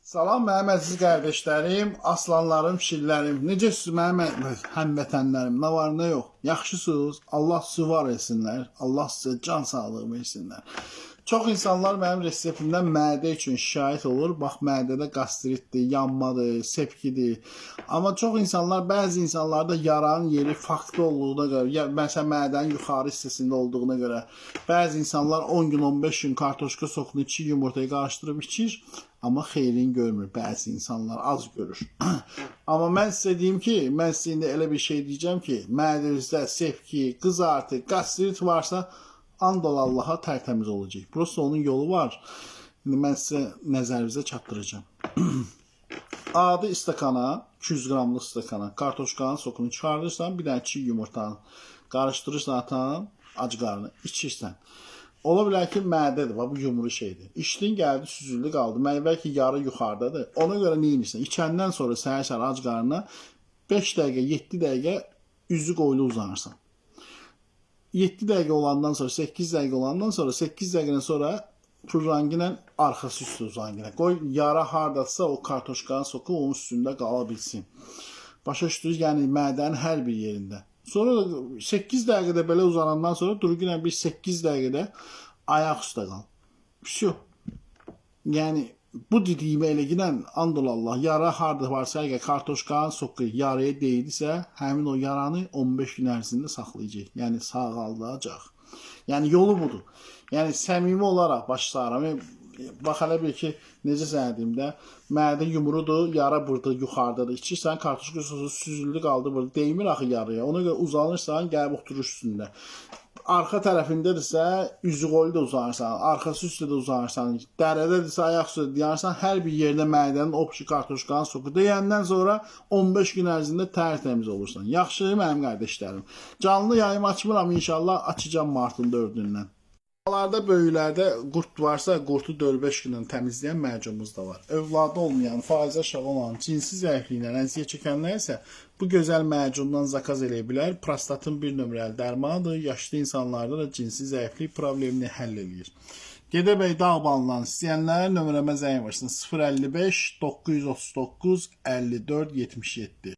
Salam mənim əziz qardaşlarım, aslanlarım, şirlərim. Necəsiz mənim həmvətənlərim? Nə var, nə yox? Yaxşısınız? Allah sizi var etsinlər. Allah sizə can sağlığı versinlər. Çox insanlar mənim reseptimdən mədə üçün şikayət olur. Bax, mədədə qastritdir, yanmadır, sepkidir. Amma çox insanlar, bəzi insanlarda yaranın yeri farklı olduğuna görə, məsələn mədənin yuxarı hissəsində olduğuna görə, bəzi insanlar 10 gün, 15 gün kartoşka sokunu 2 yumurtayı qarışdırıb içir. Amma xeyrini görmür. Bəzi insanlar az görür. Amma mən sizə deyim ki, mən sizə indi elə bir şey deyəcəm ki, mədənizdə sepki, qızartı, qastrit varsa, and ol Allaha tərtəmiz olacaq. Prosta onun yolu var. İndi mən sizə nəzərinizə çatdıracağım. Adi istakana, 200 qramlıq istakana kartoşkanın sokunu çıxardırsan, bir dənə çiğ yumurtanı qarışdırırsan atan, ac qarnı içirsən. Ola bilər ki, mədədir, bu yumru şeydir. İçdin, gəldi, süzüldü, qaldı. Meyvə ki, yarı yuxarıdadır. Ona görə nə edirsən? İçəndən sonra səhər-səhər ac qarnına 5 dəqiqə, 7 dəqiqə üzü qoyulu uzanırsan. 7 dəqiqə olandan sonra, 8 dəqiqə olandan sonra, 8 dəqiqədən sonra pürrangi ilə arxası üstü uzan. Qoy, yara hardadsa o kartoşkanın soku onun üstündə qala bilsin. Başa düşdünüz, yəni mədənin hər bir yerində. Sonra da 8 dəqiqədə belə uzanandan sonra durğunla bir 8 dəqiqədə ayaq üstə qal. Всё. Yəni bu dediyimə elə ginən andollallah yara harda varsa, əgər kartoşkanın soku yaraya değdisə, həmin o yaranı 15 gün ərzində saxlayacaq. Yəni sağaldacaq. Yəni yolu budur. Yəni səmimi olaraq başlayıram. Bax hələ bir ki, necə sənə deyim də, mədə yumrudur, yara burada yuxarıdadır. İçirsən, kartoşka sosu süzüldü, qaldı burada. Deymir axı yarıya. Ona görə uzanırsan, gəlib oturur üstündə. Arxa tərəfindədirsə, üzü qoylu da uzanırsan, arxası üstə də uzanırsan, dərədədirsə, ayaq üstə deyərsən, hər bir yerdə mədənin opşi kartoşkanın soku deyəndən sonra 15 gün ərzində tərtəmiz olursan. Yaxşı, mənim qardaşlarım. Canlı yayım açmıram, inşallah açacağım martın 4-ündən. Uşaqlarda, böyüklərdə qurt varsa, qurtu 4-5 gündən təmizləyən məcunumuz da var. Övladı olmayan, faizə aşağı olan, cinsi zəifliklə əziyyət çəkənlər isə bu gözəl məcundan zakaz eləyə bilər. Prostatın 1 nömrəli dərmanıdır. Yaşlı insanlarda da cinsi zəiflik problemini həll edir. Gədəbəy Dağbanlıdan istəyənlərə nömrəmə zəng vursun. 055 939 54 77.